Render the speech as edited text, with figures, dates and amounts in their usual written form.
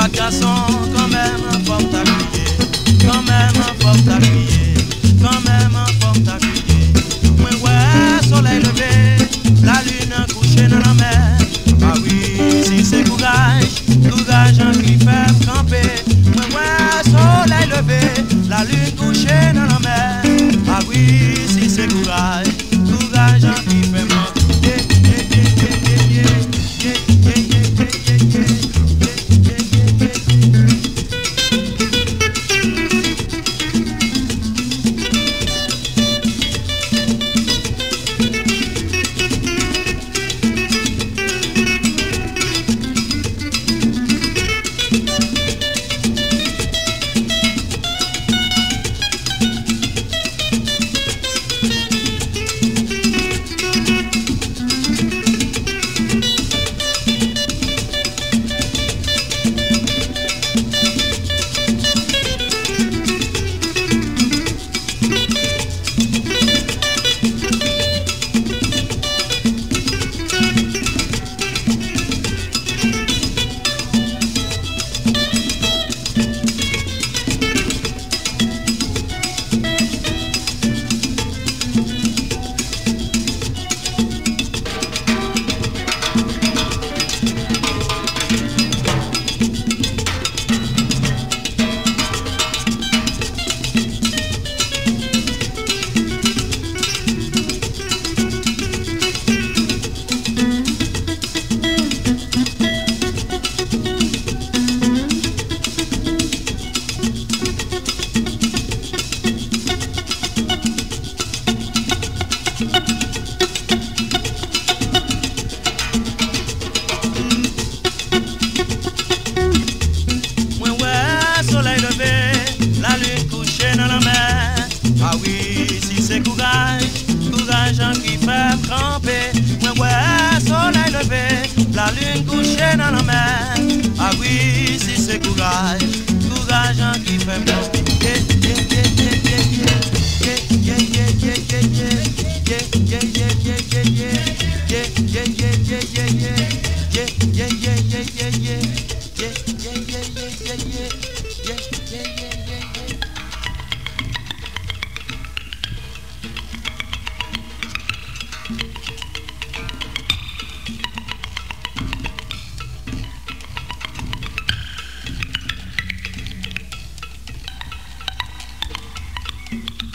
Pas de garçon, quand même, faut t'appuyer. Quand même, faut t'appuyer. Quand même, faut t'appuyer. Moi, ouais, soleil levé, la lune couchée dans la mer. Ah oui, si c'est courage, courage qui fait camper. Moi, ouais, soleil levé, la lune couchée dans la mer. Ah oui, si c'est courage, courage qui fait camper. Ah oui, si c'est courage, courage qui fait camper. Ouais, ouais, soleil levé, la lune couchée dans la mer. Ah oui, si c'est courage, courage qui fait camper. Yeah.